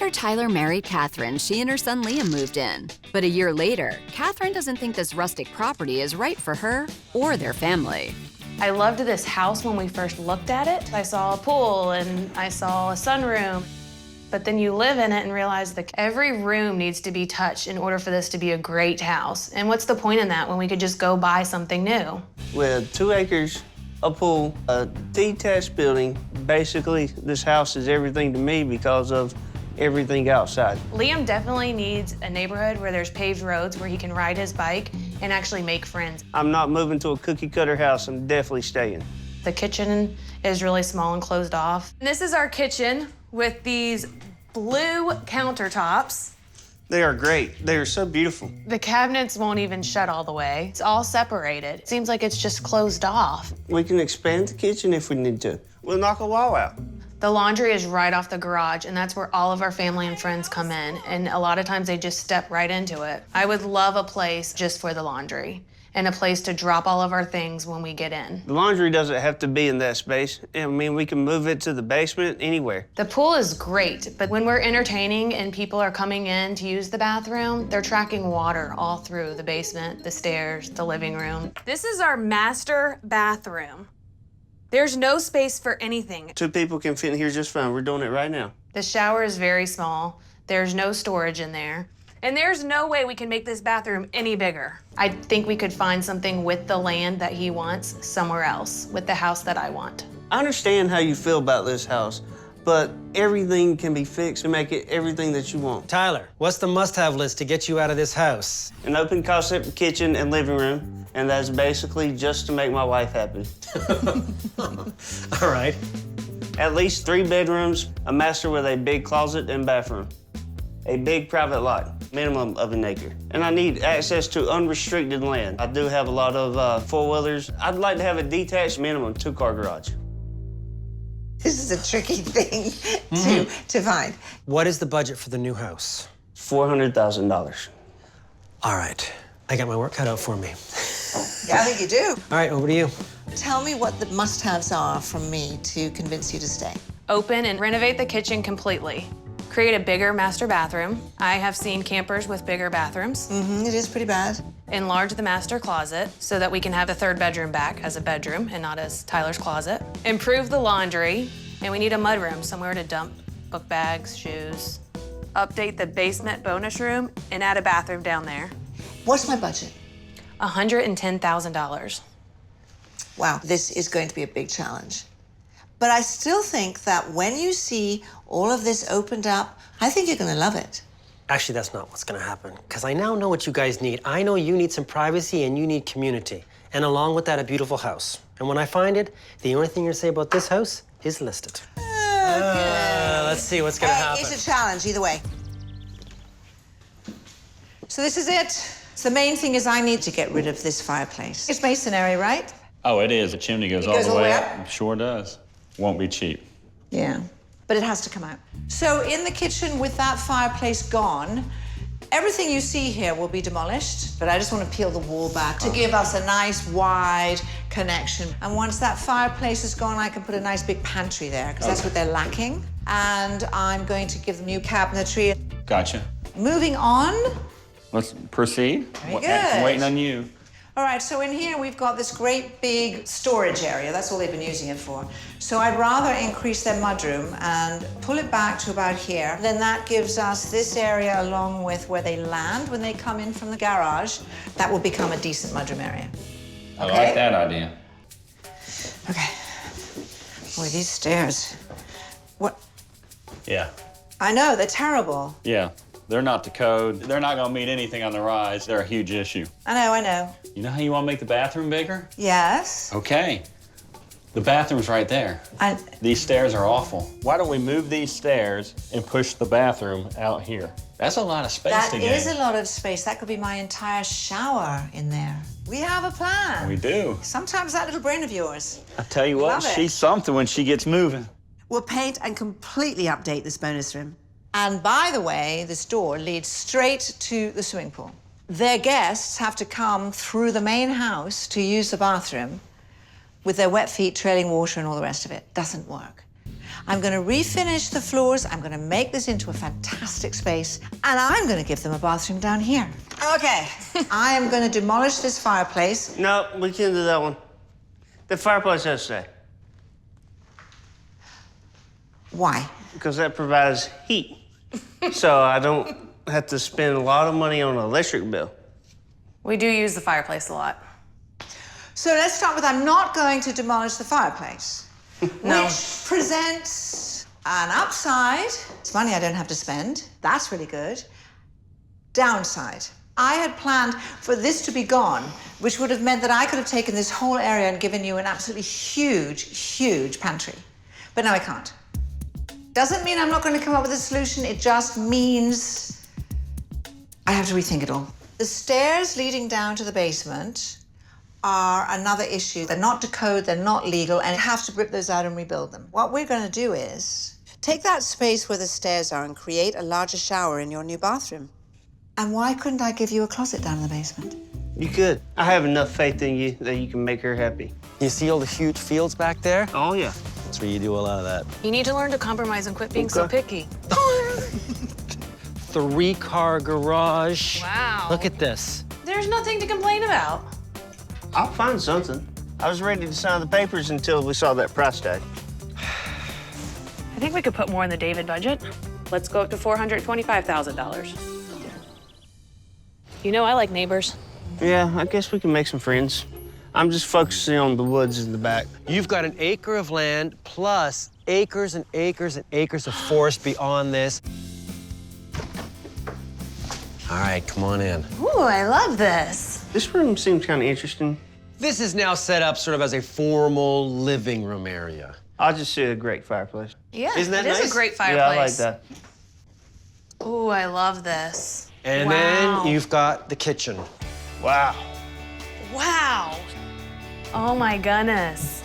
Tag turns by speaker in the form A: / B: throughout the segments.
A: After Tyler married Catherine, she and her son Liam moved in. But a year later, Catherine doesn't think this rustic property is right for her or their family.
B: I loved this house when we first looked at it. I saw a pool and I saw a sunroom. But then you live in it and realize that every room needs to be touched in order for this to be a great house. And what's the point in that when we could just go buy something new?
C: With 2 acres, a pool, a detached building, basically this house is everything to me because of everything outside.
B: Liam definitely needs a neighborhood where there's paved roads where he can ride his bike and actually make friends.
C: I'm not moving to a cookie cutter house. I'm definitely staying.
B: The kitchen is really small and closed off. And this is our kitchen with these blue countertops.
C: They are great. They are so beautiful.
B: The cabinets won't even shut all the way. It's all separated. It seems like it's just closed off.
C: We can expand the kitchen if we need to. We'll knock a wall out.
B: The laundry is right off the garage, and that's where all of our family and friends come in. And a lot of times they just step right into it. I would love a place just for the laundry and a place to drop all of our things when we get in.
C: The laundry doesn't have to be in that space. I mean, we can move it to the basement, anywhere.
B: The pool is great, but when we're entertaining and people are coming in to use the bathroom, they're tracking water all through the basement, the stairs, the living room. This is our master bathroom. There's no space for anything.
C: 2 people can fit in here just fine. We're doing it right now.
B: The shower is very small. There's no storage in there. And there's no way we can make this bathroom any bigger. I think we could find something with the land that he wants somewhere else, with the house that I want.
C: I understand how you feel about this house, but everything can be fixed to make it everything that you want.
D: Tyler, what's the must-have list to get you out of this house?
C: An open concept kitchen and living room, and that's basically just to make my wife happy.
D: All right.
C: At least 3 bedrooms, a master with a big closet and bathroom. A big private lot, minimum of 1 acre. And I need access to unrestricted land. I do have a lot of 4-wheelers. I'd like to have a detached minimum 2-car garage.
E: This is a tricky thing to find.
D: What is the budget for the new house?
C: $400,000.
D: All right. I got my work cut out for me.
E: Yeah, I think you do.
D: All right, over to you.
E: Tell me what the must-haves are from me to convince you to stay.
B: Open and renovate the kitchen completely. Create a bigger master bathroom. I have seen campers with bigger bathrooms.
E: It is pretty bad.
B: Enlarge the master closet so that we can have the 3rd bedroom back as a bedroom and not as Tyler's closet. Improve the laundry, and we need a mudroom, somewhere to dump book bags, shoes. Update the basement bonus room and add a bathroom down there.
E: What's my budget?
B: $110,000.
E: Wow, this is going to be a big challenge. But I still think that when you see all of this opened up, I think you're going to love it.
D: Actually, that's not what's going to happen, because I now know what you guys need. I know you need some privacy and you need community, and along with that, a beautiful house. And when I find it, the only thing you're going to say about this house is listed. Let's see what's going to happen.
E: It's a challenge either way. So this is it. So the main thing is I need to get rid of this fireplace. It's masonry, right?
F: Oh, it is. The chimney goes all the way up. Sure does. Won't be cheap.
E: Yeah, but it has to come out. So in the kitchen with that fireplace gone, everything you see here will be demolished, but I just want to peel the wall back to give us a nice wide connection. And once that fireplace is gone, I can put a nice big pantry there, because that's what they're lacking. And I'm going to give them new cabinetry.
F: Gotcha.
E: Moving on.
F: Let's proceed.
E: Very good.
F: I'm waiting on you.
E: All right, so in here we've got this great big storage area. That's all they've been using it for. So I'd rather increase their mudroom and pull it back to about here. Then that gives us this area along with where they land when they come in from the garage. That will become a decent mudroom area.
F: I like that idea.
E: Okay. Boy, these stairs. What?
F: Yeah.
E: I know, they're terrible.
F: Yeah. They're not the code. They're not gonna meet anything on the rise. They're a huge issue.
E: I know.
F: You know how you wanna make the bathroom bigger?
E: Yes.
F: Okay. The bathroom's right there. These stairs are awful. Why don't we move these stairs and push the bathroom out here? That's a lot of space to gain.
E: That is a lot of space. That could be my entire shower in there. We have a plan.
F: We do.
E: Sometimes that little brain of yours.
F: I tell you what,
E: Love it.
F: she's something when she gets moving.
G: We'll paint and completely update this bonus room.
E: And by the way, this door leads straight to the swimming pool. Their guests have to come through the main house to use the bathroom with their wet feet trailing water and all the rest of it. Doesn't work. I'm gonna refinish the floors. I'm gonna make this into a fantastic space. And I'm gonna give them a bathroom down here. Okay, I am gonna demolish this fireplace.
C: No, we can't do that one. The fireplace has to stay.
E: Why?
C: Because that provides heat. So I don't have to spend a lot of money on an electric bill.
B: We do use the fireplace a lot.
E: So let's start with I'm not going to demolish the fireplace.
B: No.
E: Which presents an upside. It's money I don't have to spend. That's really good. Downside. I had planned for this to be gone, which would have meant that I could have taken this whole area and given you an absolutely huge, huge pantry. But now I can't. Doesn't mean I'm not going to come up with a solution. It just means I have to rethink it all. The stairs leading down to the basement are another issue. They're not decode, they're not legal, and you have to rip those out and rebuild them. What we're going to do is take that space where the stairs are and create a larger shower in your new bathroom. And why couldn't I give you a closet down in the basement?
C: You could. I have enough faith in you that you can make her happy.
D: You see all the huge fields back there?
C: Oh, yeah.
D: That's where you do a lot of that.
B: You need to learn to compromise and quit being so picky.
D: 3-car garage.
B: Wow.
D: Look at this.
B: There's nothing to complain about.
C: I'll find something. I was ready to sign the papers until we saw that price tag.
B: I think we could put more in the David budget. Let's go up to $425,000. You know I like neighbors.
C: Yeah, I guess we can make some friends. I'm just focusing on the woods in the back.
D: You've got an acre of land plus acres and acres and acres of forest beyond this. All right, come on in.
B: Ooh, I love this.
C: This room seems kind of interesting.
D: This is now set up sort of as a formal living room area.
C: I just see a great fireplace.
B: Yeah,
D: Isn't that
B: it
D: nice?
B: is a great fireplace.
C: Yeah, I like that.
B: Ooh, I love this.
D: And
B: Wow.
D: then you've got the kitchen.
C: Wow.
B: Wow. Oh my goodness.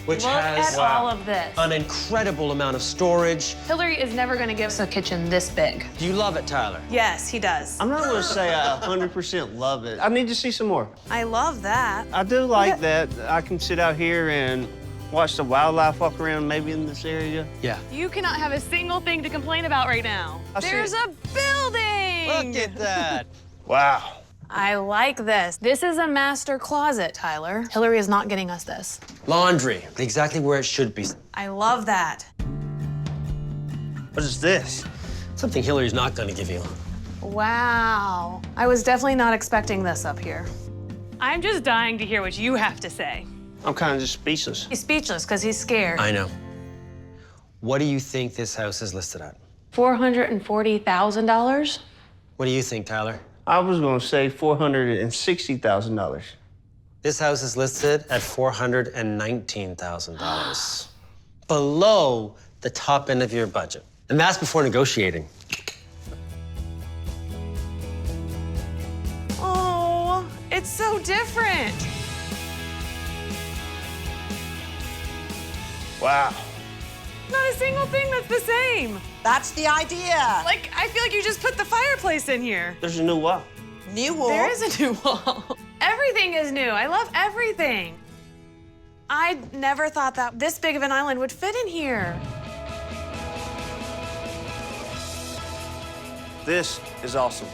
D: Which
B: Look
D: has
B: at all of this.
D: an incredible amount of storage.
B: Hilary is never gonna give us a kitchen this big.
D: Do you love it, Tyler?
B: Yes, he does.
C: I'm not gonna say I 100% love it. I need to see some more.
B: I love that.
C: I do like that I can sit out here and watch the wildlife walk around maybe in this area.
D: Yeah.
B: You cannot have a single thing to complain about right now.
C: I see
B: There's
C: it.
B: a building!
D: Look at that.
C: Wow.
B: I like this. This is a master closet, Tyler. Hilary is not getting us this.
D: Laundry, exactly where it should be.
B: I love that.
C: What is this?
D: Something Hilary's not gonna give you.
B: Wow. I was definitely not expecting this up here. I'm just dying to hear what you have to say.
C: I'm kind of just speechless.
B: He's speechless because he's scared.
D: I know. What do you think this house is listed at?
B: $440,000?
D: What do you think, Tyler?
C: I was gonna say $460,000.
D: This house is listed at $419,000. Below the top end of your budget. And that's before negotiating.
B: Oh, it's so different.
C: Wow.
B: Not a single thing that's the same.
E: That's the idea.
B: Like, I feel like you just put the fireplace in here.
C: There's a new wall.
E: New wall.
B: There is a new wall. Everything is new. I love everything. I never thought that this big of an island would fit in here.
C: This is awesome.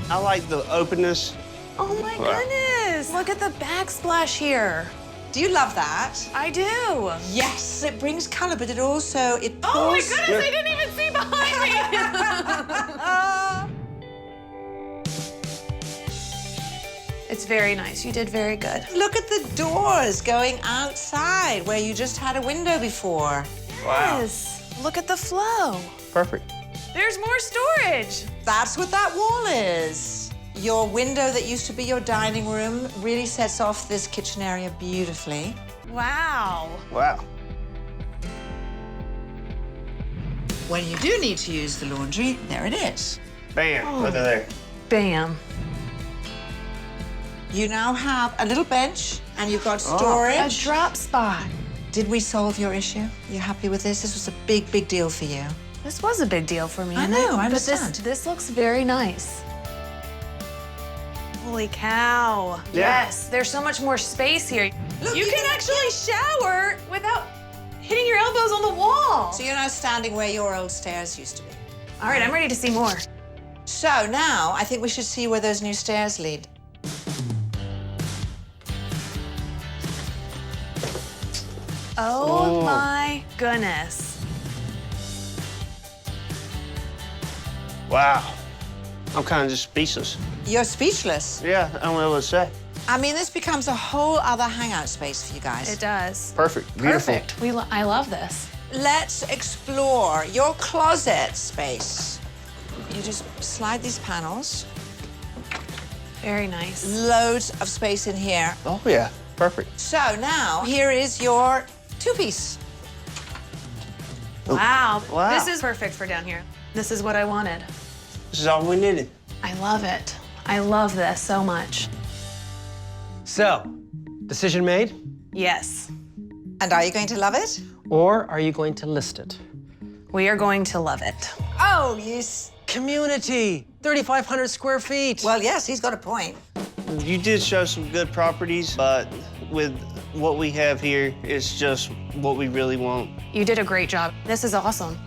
C: I like the openness.
B: Oh my
C: Wow.
B: goodness. Look at the backsplash here.
E: Do you love that?
B: I do.
E: Yes, it brings color, but it also, it pulls.
B: Oh my goodness, I didn't even see behind me. It's very nice. You did very good.
E: Look at the doors going outside where you just had a window before.
C: Wow.
B: Yes. Look at the flow.
C: Perfect.
B: There's more storage.
E: That's what that wall is. Your window that used to be your dining room really sets off this kitchen area beautifully.
B: Wow.
C: Wow.
E: When you do need to use the laundry, there it is.
C: Bam. Look at there.
B: Bam.
E: You now have a little bench and you've got storage.
B: A drop spot.
E: Did we solve your issue? You happy with this? This was a big, big deal for you.
B: This was a big deal for me.
E: I know, I
B: But
E: understand.
B: this looks very nice. Holy cow.
C: Yeah.
B: Yes, there's so much more space here.
E: Look,
B: you
E: you
B: can
E: can
B: actually shower without hitting your elbows on the wall. Oh.
E: So you're now standing where your old stairs used to be.
B: All right, I'm ready to see more.
E: So now I think we should see where those new stairs lead.
B: Oh my goodness.
C: Wow. I'm kind of just speechless.
E: You're speechless.
C: Yeah, I don't know what to say.
E: I mean, this becomes a whole other hangout space for you guys.
B: It does.
C: Perfect. Beautiful.
B: Perfect. I love this.
E: Let's explore your closet space. You just slide these panels.
B: Very nice.
E: Loads of space in here.
C: Oh, yeah. Perfect.
E: So now, here is your two-piece.
B: Wow.
C: Wow.
B: This is perfect for down here. This is what I wanted.
C: This is all we needed.
B: I love it. I love this so much.
D: So, decision made?
B: Yes.
E: And are you going to love it?
D: Or are you going to list it?
B: We are going to love it.
E: Oh, yes.
D: Community, 3,500 square feet.
E: Well, yes, he's got a point.
C: You did show some good properties, but with what we have here, it's just what we really want.
B: You did a great job. This is awesome.